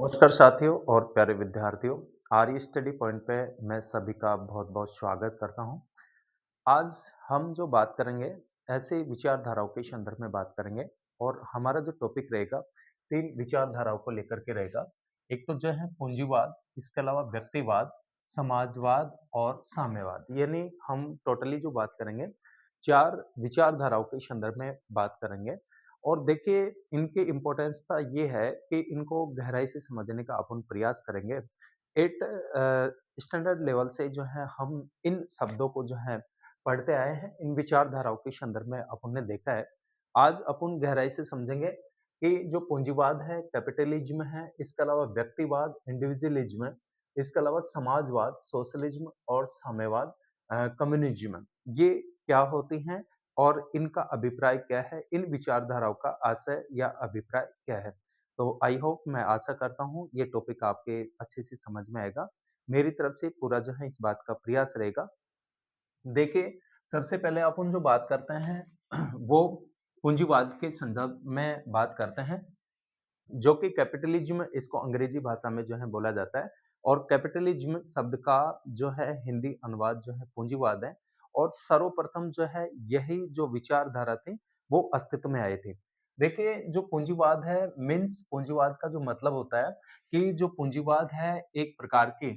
नमस्कार साथियों और प्यारे विद्यार्थियों। आर्य स्टडी पॉइंट पे मैं सभी का बहुत-बहुत स्वागत करता हूँ। आज हम जो बात करेंगे, ऐसे विचारधाराओं के संदर्भ में बात करेंगे और हमारा जो टॉपिक रहेगा, 3 विचारधाराओं को लेकर के रहेगा। एक तो जो है पूंजीवाद, इसके अलावा व्यक्तिवाद, समाजवाद और साम्यवाद। यानी हम टोटली जो बात करेंगे, 4 विचारधाराओं के संदर्भ में बात करेंगे। और देखिए, इनकी इम्पोर्टेंसता ये है कि इनको गहराई से समझने का अपन प्रयास करेंगे। एट स्टैंडर्ड लेवल से जो है हम इन शब्दों को जो है पढ़ते आए हैं, इन विचारधाराओं के संदर्भ में अपन ने देखा है। आज अपन गहराई से समझेंगे कि जो पूंजीवाद है, कैपिटलिज्म है, इसके अलावा व्यक्तिवाद, इंडिविजुअलिज्म है, इसके अलावा समाजवाद, सोशलिज्म और साम्यवाद, कम्युनिज्म, ये क्या होती हैं और इनका अभिप्राय क्या है, इन विचारधाराओं का आशय या अभिप्राय क्या है। तो आई होप, मैं आशा करता हूँ ये टॉपिक आपके अच्छे से समझ में आएगा। मेरी तरफ से पूरा जो है इस बात का प्रयास रहेगा। देखिए, सबसे पहले अपन जो बात करते हैं वो पूंजीवाद के संदर्भ में बात करते हैं, जो कि कैपिटलिज्म इसको अंग्रेजी भाषा में जो है बोला जाता है। और कैपिटलिज्म शब्द का जो है हिंदी अनुवाद जो है पूंजीवाद है। और सर्वप्रथम जो है यही जो विचारधारा थी वो अस्तित्व में आई थी। देखिए, जो पूंजीवाद है मीन्स पूंजीवाद का जो मतलब होता है कि जो पूंजीवाद है एक प्रकार की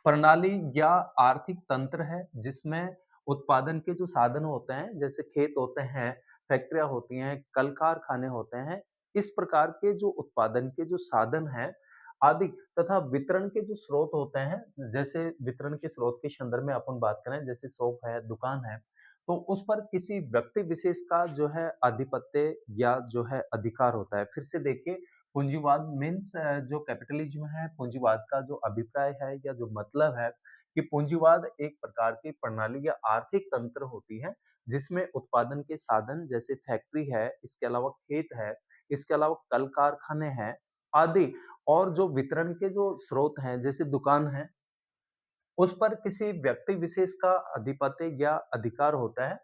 प्रणाली या आर्थिक तंत्र है जिसमें उत्पादन के जो साधन होते हैं, जैसे खेत होते हैं, फैक्ट्रियाँ होती हैं, कल कारखाने होते हैं, इस प्रकार के जो उत्पादन के जो साधन हैं आदि, तथा वितरण के जो स्रोत होते हैं, जैसे वितरण के स्रोत के संदर्भ में अपन बात करें, जैसे शॉप है, दुकान है, तो उस पर किसी व्यक्ति विशेष का जो है आधिपत्य या जो है अधिकार होता है। फिर से देखिए, पूंजीवाद मीन्स जो कैपिटलिज्म है, पूंजीवाद का जो अभिप्राय है या जो मतलब है कि पूंजीवाद एक प्रकार की प्रणाली या आर्थिक तंत्र होती है जिसमें उत्पादन के साधन जैसे फैक्ट्री है, इसके अलावा खेत है, इसके अलावा कल कारखाने हैं आदि, और जो वितरण के जो स्रोत हैं जैसे दुकान है, उस पर किसी व्यक्ति विशेष का अधिपत्य या अधिकार होता है।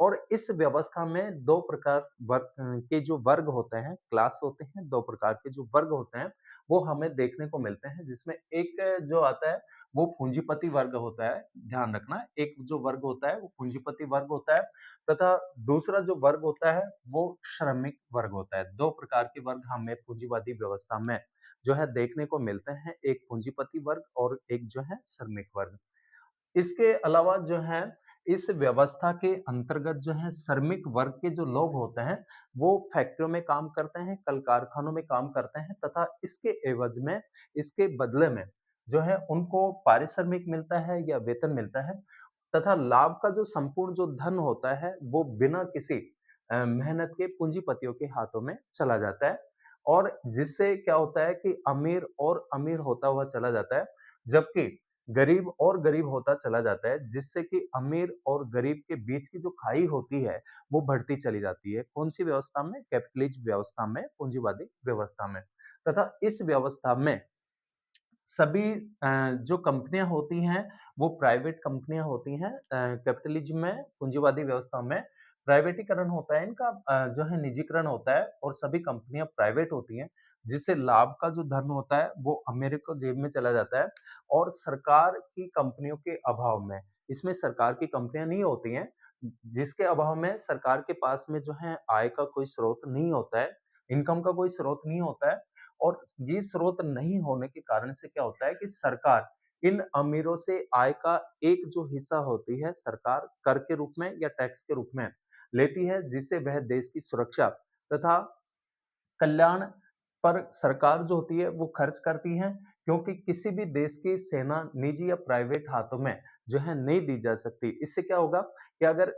और इस व्यवस्था में 2 प्रकार के जो वर्ग होते हैं, क्लास होते हैं, 2 प्रकार के जो वर्ग होते हैं, वो हमें देखने को मिलते हैं, जिसमें एक जो आता है, वो पूंजीपति वर्ग होता है, ध्यान रखना। एक जो वर्ग होता है, वो पूंजीपति वर्ग होता है, तथा दूसरा जो वर्ग होता है, वो श्रमिक वर्ग होता है। 2 प्रकार के वर्ग हमें पूंजीवादी व्यवस्था में जो है देखने को मिलते हैं, एक पूंजीपति वर्ग और एक जो है श्रमिक वर्ग। इसके अलावा जो है इस व्यवस्था के अंतर्गत जो है श्रमिक वर्ग के जो लोग होते हैं, वो फैक्ट्रियों में काम करते हैं, कल कारखानों में काम करते हैं, तथा इसके एवज में, इसके बदले में जो है उनको पारिश्रमिक मिलता है या वेतन मिलता है, तथा लाभ का जो संपूर्ण जो धन होता है वो बिना किसी मेहनत के पूंजीपतियों के हाथों में चला जाता है। और जिससे क्या होता है कि अमीर और अमीर होता हुआ चला जाता है, जबकि गरीब और गरीब होता चला जाता है, जिससे कि अमीर और गरीब के बीच की जो खाई होती है, वो बढ़ती चली जाती है। कौन-सी व्यवस्था में? कैपिटलिस्ट व्यवस्था में, पूंजीवादी व्यवस्था में। तथा इस व्यवस्था में सभी जो कंपनियाँ होती हैं, वो प्राइवेट कंपनियाँ होती हैं। कैपिटलिज्म में, पूंजीवादी व्यवस्था में प्राइवेटीकरण होता है इनका, जो है निजीकरण होता है और सभी कंपनियाँ प्राइवेट होती हैं, जिससे लाभ का जो धन होता है, वो अमीर को जेब में चला जाता है। और सरकार की कंपनियों के अभाव में, इसमें सरकार की कंपनियाँ नहीं होती हैं, जिसके अभाव में सरकार के पास में जो है आय का कोई स्रोत नहीं होता है, इनकम का कोई स्रोत नहीं होता है। और ये स्रोत नहीं होने के कारण से क्या होता है कि सरकार इन अमीरों से आय का एक जो हिस्सा होती है, सरकार कर के रूप में या टैक्स के रूप में लेती है, जिससे वह देश की सुरक्षा तथा कल्याण पर सरकार जो होती है वो खर्च करती है, क्योंकि किसी भी देश की सेना निजी या प्राइवेट हाथों में जो है नहीं दी जा सकती। इससे क्या होगा कि अगर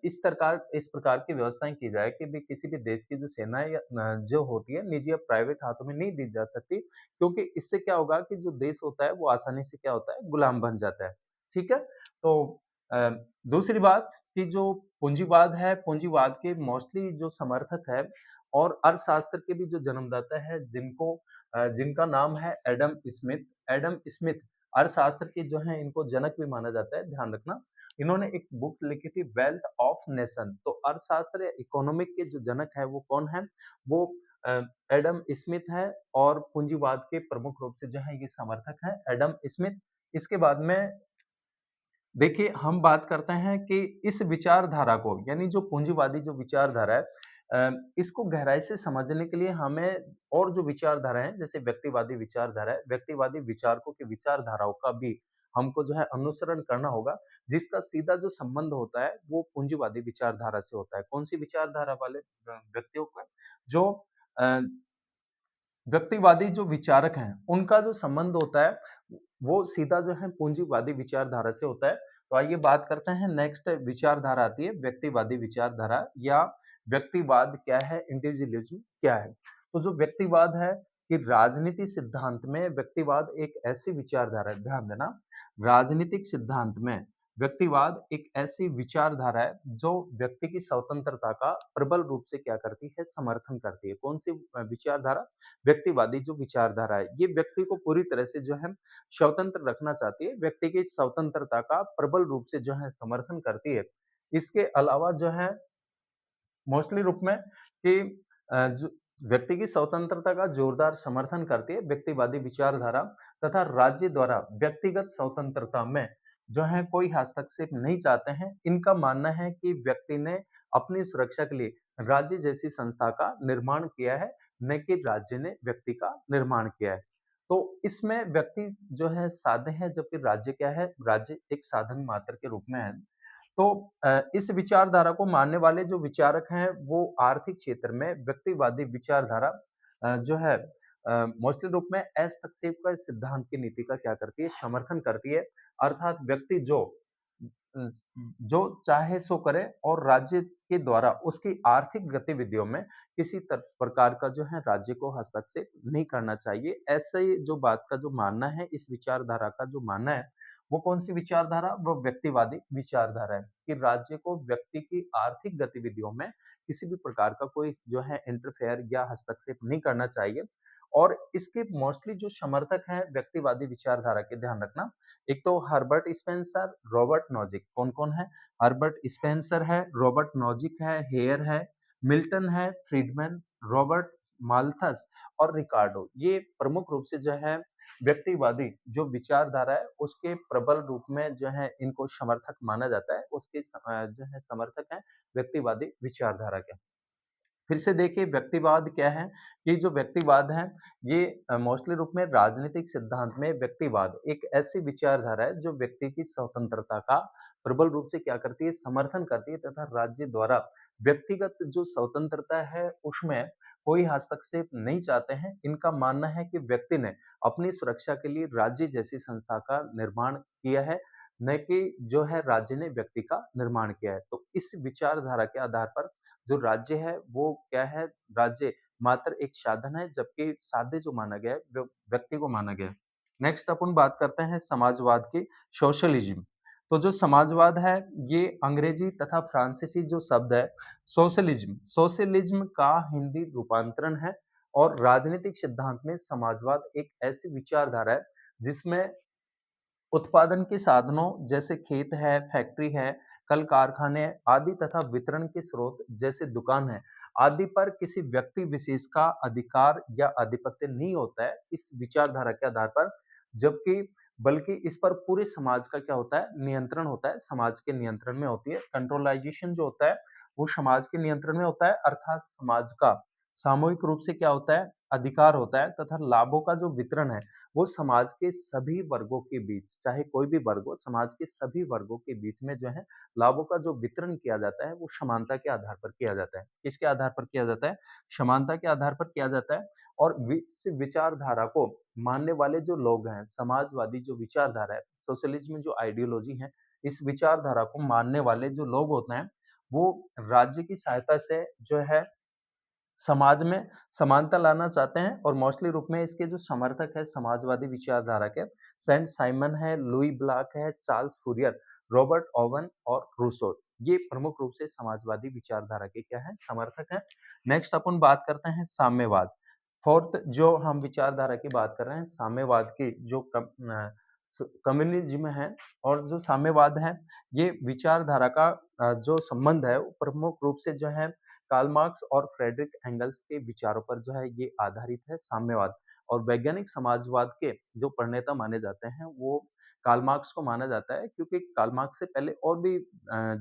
इस प्रकार की व्यवस्थाएं की जाए कि भी किसी भी देश की जो सेना या जो होती है निजी या प्राइवेट हाथों में नहीं दी जा सकती, क्योंकि इससे क्या होगा कि जो देश होता है वो आसानी से क्या होता है, गुलाम बन जाता है। ठीक है। तो अ, दूसरी बात कि जो पूंजीवाद है, पूंजीवाद के मोस्टली जो समर्थक है और अर्थशास्त्र के भी जो जन्मदाता है, जिनका नाम है एडम स्मिथ। एडम स्मिथ अर्थशास्त्र के जो है इनको जनक भी माना जाता है, ध्यान रखना। इन्होंने एक बुक लिखी थी, वेल्थ ऑफ नेशन। तो अर्थशास्त्र या इकोनॉमिक के जो जनक है वो कौन है? वो एडम स्मिथ है और पूंजीवाद के प्रमुख रूप से जो है ये समर्थक हैं एडम स्मिथ। इसके बाद में देखिए, हम बात करते हैं कि इस विचारधारा को यानी जो पूंजीवादी जो विचारधारा है इसको गहराई से समझने के लिए हमें और जो विचारधारा है जैसे व्यक्तिवादी विचारधारा है, व्यक्तिवादी विचारकों की विचारधाराओं का भी हमको जो है अनुसरण करना होगा, जिसका सीधा जो संबंध होता है वो पूंजीवादी विचारधारा से होता है। कौन-सी विचारधारा वाले व्यक्तियों का? जो अ, व्यक्तिवादी जो विचारक हैं, उनका जो संबंध होता है, वो सीधा जो है पूंजीवादी विचारधारा से होता है। तो आइए बात करते हैं नेक्स्ट विचारधारा आती है व्यक्तिवादी विचारधारा या व्यक्तिवाद क्या है, इंडिविजुअलिज्म क्या है? तो जो व्यक्तिवाद है कि राजनीति सिद्धांत में व्यक्तिवाद एक ऐसी विचारधारा है, ध्यान देना, राजनीतिक सिद्धांत में व्यक्तिवाद एक ऐसी विचारधारा है जो व्यक्ति की स्वतंत्रता का प्रबल रूप से क्या करती है, समर्थन करती है। कौन-सी विचारधारा? व्यक्तिवादी जो विचारधारा है, ये व्यक्ति को पूरी तरह से जो है स्वतंत्र रखना चाहती है, व्यक्ति की स्वतंत्रता का प्रबल रूप से जो है समर्थन करती है। इसके अलावा जो है मोस्टली रूप में कि जो व्यक्ति की स्वतंत्रता का जोरदार समर्थन करती है व्यक्तिवादी विचारधारा तथा राज्य द्वारा व्यक्तिगत स्वतंत्रता में जो है कोई हस्तक्षेप नहीं चाहते हैं। इनका मानना है कि व्यक्ति ने अपनी सुरक्षा के लिए राज्य जैसी संस्था का निर्माण किया है, न कि राज्य ने व्यक्ति का निर्माण किया है। तो इसमें व्यक्ति जो है साध्य है, जबकि राज्य क्या है? राज्य एक साधन मात्र के रूप में है। तो इस विचारधारा को मानने वाले जो विचारक हैं, वो आर्थिक क्षेत्र में व्यक्तिवादी विचारधारा जो है मोस्टली रूप में हस्तक्षेप का सिद्धांत की नीति का क्या करती है? समर्थन करती है। अर्थात व्यक्ति अस जो चाहे सो करे और राज्य के द्वारा उसकी आर्थिक गतिविधियों में किसी प्रकार का जो है राज्य को हस्तक्षेप नहीं करना चाहिए। ऐसे ही जो बात का जो मानना है, इस विचारधारा का जो मानना है, वो कौन-सी विचारधारा? वो व्यक्तिवादी विचारधारा है कि राज्य को व्यक्ति की आर्थिक गतिविधियों में किसी भी प्रकार का कोई जो है इंटरफेयर या हस्तक्षेप नहीं करना चाहिए। और इसके मोस्टली जो समर्थक हैं व्यक्तिवादी विचारधारा के, ध्यान रखना, एक तो हर्बर्ट स्पेंसर, रॉबर्ट नॉजिक। कौन-कौन है? हर्बर्ट स्पेंसर है, रॉबर्ट नॉजिक है, हेयर है, मिल्टन है, फ्रीडमैन, रॉबर्ट माल्थस और रिकार्डो। ये प्रमुख रूप से जो है व्यक्तिवादी जो विचारधारा है उसके प्रबल रूप में जो है इनको समर्थक माना जाता है। उसके जो है समर्थक हैं व्यक्तिवादी विचारधारा के। फिर से देखिए व्यक्तिवाद क्या है? ये जो व्यक्तिवाद है ये मोस्टली रूप में राजनीतिक सिद्धांत में व्यक्तिवाद एक ऐसी विचारधारा है जो व्यक्ति की स्वतंत्रता का प्रबल रूप से क्या करती है? समर्थन करती है तथा राज्य द्वारा व्यक्तिगत जो स्वतंत्रता है उसमें कोई हस्तक्षेप नहीं चाहते हैं। इनका मानना है कि व्यक्ति ने अपनी सुरक्षा के लिए राज्य जैसी संस्था का निर्माण किया है, न कि जो है राज्य ने व्यक्ति का निर्माण किया है। तो इस विचारधारा के आधार पर जो राज्य है वो क्या है? राज्य मात्र एक साधन है, जबकि साध्य जो माना गया है व्यक्ति को माना गया है। नेक्स्ट अपन बात करते हैं समाजवाद की, सोशलिज्म। तो जो समाजवाद है ये अंग्रेजी तथा फ्रांसीसी जो शब्द है सोशलिज्म, सोशलिज्म का हिंदी रूपांतरण है। और राजनीतिक सिद्धांत में समाजवाद एक ऐसी विचारधारा है जिसमें उत्पादन के साधनों जैसे खेत है, फैक्ट्री है, कल कारखाने आदि तथा वितरण के स्रोत जैसे दुकान है, आदि पर किसी व्यक्ति विशेष का अधिकार या आधिपत्य नहीं होता है इस विचारधारा के आधार पर, जबकि बल्कि इस पर पूरे समाज का क्या होता है? नियंत्रण होता है, समाज के नियंत्रण में होती है। कंट्रोलाइजेशन जो होता है, वो समाज के नियंत्रण में होता है, अर्थात समाज का सामूहिक रूप से क्या होता है? अधिकार होता है तथा लाभों का जो वितरण है वो समाज के सभी वर्गों के बीच, चाहे कोई भी वर्ग हो, समाज के सभी वर्गों के बीच में जो है लाभों का जो वितरण किया जाता है वो समानता के आधार पर किया जाता है। किसके आधार पर किया जाता है? समानता के आधार पर किया जाता है। और इस विचारधारा को मानने वाले जो लोग हैं, समाजवादी जो विचारधारा है, सोशलिज्म जो आइडियोलॉजी है, इस विचारधारा को मानने वाले जो लोग होते हैं, वो राज्य की सहायता से जो है समाज में समानता लाना चाहते हैं। और मोस्टली रूप में इसके जो समर्थक है समाजवादी विचारधारा के, सेंट साइमन है, लुई ब्लॉक है, चार्ल्स फूरियर, रॉबर्ट ओवन और रूसो, ये प्रमुख रूप से समाजवादी विचारधारा के क्या है? समर्थक हैं। नेक्स्ट अपन बात करते हैं साम्यवाद। फोर्थ जो हम विचारधारा की बात कर रहे हैं साम्यवाद की, जो कम्युनिज्म है और जो साम्यवाद है, ये विचारधारा का जो संबंध है वो प्रमुख रूप से जो है कार्ल मार्क्स और फ्रेडरिक एंगल्स के विचारों पर जो है ये आधारित है साम्यवाद। और वैज्ञानिक समाजवाद के जो प्रणेता माने जाते हैं वो कार्ल मार्क्स को माना जाता है, क्योंकि कार्ल मार्क्स से पहले और भी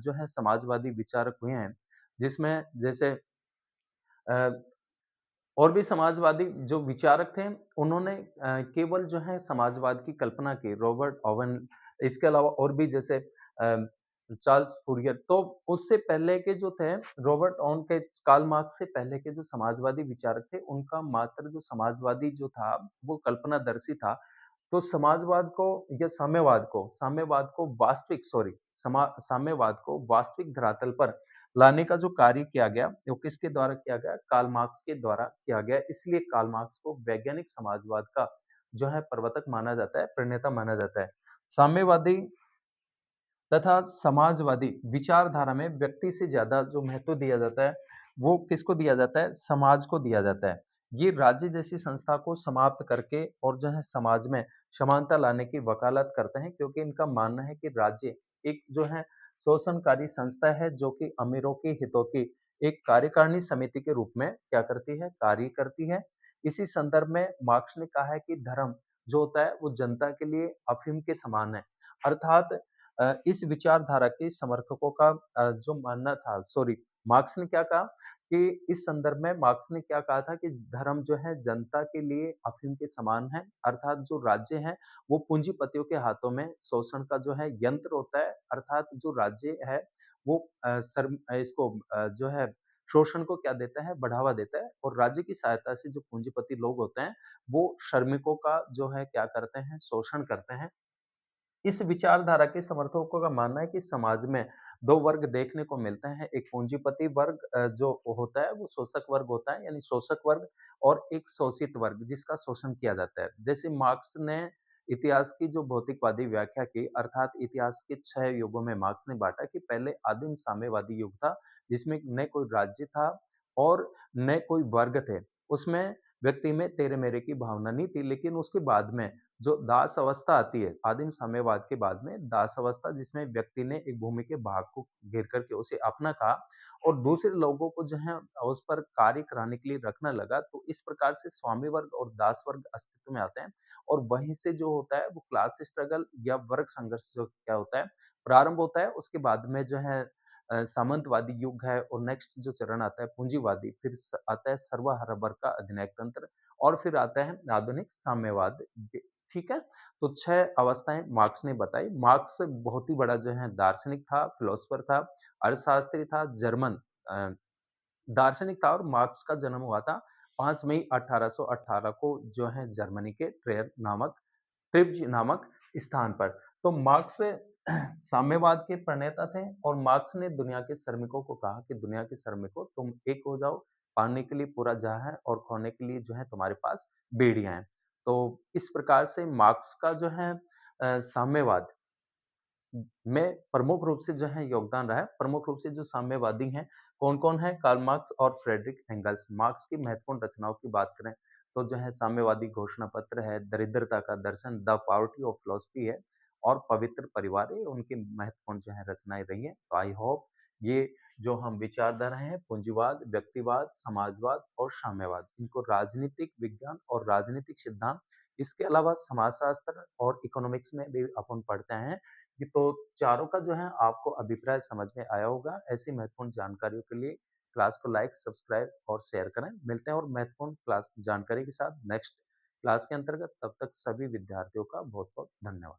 जो है समाजवादी विचारक हुए हैं, जिसमें जैसे अ, और भी समाजवादी जो विचारक थे, उन्होंने केवल जो है समाजवाद की कल्पना की। रॉबर्ट ओवन, इसके अलावा और भी जैसे चार्ल्स फूरियर। तो उससे पहले के जो थे, रॉबर्ट ओवन के, कार्ल मार्क्स से पहले के जो समाजवादी विचारक थे, उनका मात्र जो समाजवादी जो था, वो कल्पनादर्शी था। तो समाजवाद को या साम्यवाद को वास्तविक सॉरी समा साम्यवाद को वास्तविक धरातल पर लाने का जो कार्य किया गया, वो किसके द्वारा किया गया? कार्ल मार्क्स के द्वारा किया गया। इसलिए कार्ल मार्क्स को वैज्ञानिक समाजवाद का जो है प्रवर्तक माना जाता है, प्रणेता माना जाता है। साम्यवादी तथा समाजवादी विचारधारा में व्यक्ति से ज़्यादा जो महत्व दिया जाता है, वो किसको दिया जाता है? समाज को दिया जाता है। ये राज्य जैसी संस्था को समाप्त करके और जो है समाज में समानता लाने की वकालत करते हैं, क्योंकि इनका मानना है कि राज्य एक जो है शोषणकारी संस्था है, जो कि अमीरों के हितों की एक कार्यकारिणी समिति के रूप में क्या करती है? कार्य करती है। इसी संदर्भ में मार्क्स ने कहा है कि धर्म जो होता है, वो जनता के लिए अफ़ीम के समान है। अर्थात इस विचारधारा के समर्थकों का जो मानना था, सॉरी, मार्क्स ने क्या कहा कि इस संदर्भ में मार्क्स ने क्या कहा था कि धर्म जो है जनता के लिए अफीम के समान है। अर्थात जो राज्य है वो पूंजीपतियों के हाथों में शोषण का जो है यंत्र होता है। अर्थात जो राज्य है वो इसको जो है शोषण को क्या देता है? बढ़ावा देता है। और राज्य की सहायता से जो पूंजीपति लोग होते हैं, वो श्रमिकों का जो है क्या करते हैं? शोषण करते हैं। इस विचारधारा के समर्थकों का मानना है कि समाज में 2 वर्ग देखने को मिलते हैं। एक पूंजीपति वर्ग जो होता है वो शोषक वर्ग होता है, यानी शोषक वर्ग, और एक शोषित वर्ग जिसका शोषण किया जाता है। जैसे मार्क्स ने इतिहास की जो भौतिकवादी व्याख्या की, अर्थात इतिहास के 6 युगों में मार्क्स ने बाँटा कि पहले आदिम साम्यवादी युग था, जिसमें न कोई राज्य था और न कोई वर्ग थे। उसमें व्यक्ति में तेरे-मेरे की भावना नहीं थी, लेकिन उसके बाद में जो दास अवस्था आती है, आदिम साम्यवाद के बाद में दास अवस्था, जिसमें व्यक्ति ने एक भूमि के भाग को घेर करके उसे अपना कहा और दूसरे लोगों को जो है उस पर कार्य कराने के लिए रखना लगा। तो इस प्रकार से स्वामी वर्ग और दास वर्ग अस्तित्व में आते हैं और वहीं से जो होता है वो क्लास स्ट्रगल या वर्ग संघर्ष जो क्या होता है, प्रारंभ होता है। उसके बाद में जो है सामंतवादी युग है और नेक्स्ट जो चरण आता है पूंजीवादी, फिर आता है सर्वहारा वर्ग का अधिनायक तंत्र और फिर आता है आधुनिक साम्यवाद। ठीक है? तो 6 अवस्थाएँ मार्क्स ने बताई। मार्क्स बहुत ही बड़ा जो है दार्शनिक था, फिलोसोफर था, अर्थशास्त्री था, जर्मन अ, दार्शनिक था और मार्क्स का जन्म हुआ था 5 मई 1818 को जो है जर्मनी के ट्रिप्ज नामक स्थान पर। तो मार्क्स साम्यवाद के प्रणेता थे और मार्क्स ने दुनिया के श्रमिकों को कहा कि दुनिया के श्रमिकों तुम एक हो जाओ, पाने के लिए पूरा जहां है और खोने के लिए जो है तुम्हारे पास बेड़ियां हैं। तो इस प्रकार से मार्क्स का जो है साम्यवाद में प्रमुख रूप से जो है योगदान रहा है। प्रमुख रूप से जो साम्यवादी हैं, कौन-कौन है? कार्ल मार्क्स और फ्रेडरिक एंगल्स। मार्क्स की महत्वपूर्ण रचनाओं की बात करें, तो जो है साम्यवादी घोषणा पत्र है, दरिद्रता का दर्शन, द पॉवर्टी ऑफ फिलॉसफी है और पवित्र परिवार, ये उनकी महत्वपूर्ण जो है रचनाएँ रही हैं। तो आई होप ये जो हम विचारधारा हैं, पूंजीवाद, व्यक्तिवाद, समाजवाद और साम्यवाद, इनको राजनीतिक विज्ञान और राजनीतिक सिद्धांत, इसके अलावा समाजशास्त्र और इकोनॉमिक्स में भी अपन पढ़ते हैं। ये तो चारों का जो है आपको अभिप्राय समझ में आया होगा। ऐसी महत्वपूर्ण जानकारियों के लिए क्लास को लाइक, सब्सक्राइब और शेयर करें। मिलते हैं और महत्वपूर्ण क्लास जानकारी के साथ नेक्स्ट क्लास के अंतर्गत। तब तक सभी विद्यार्थियों का बहुत-बहुत धन्यवाद।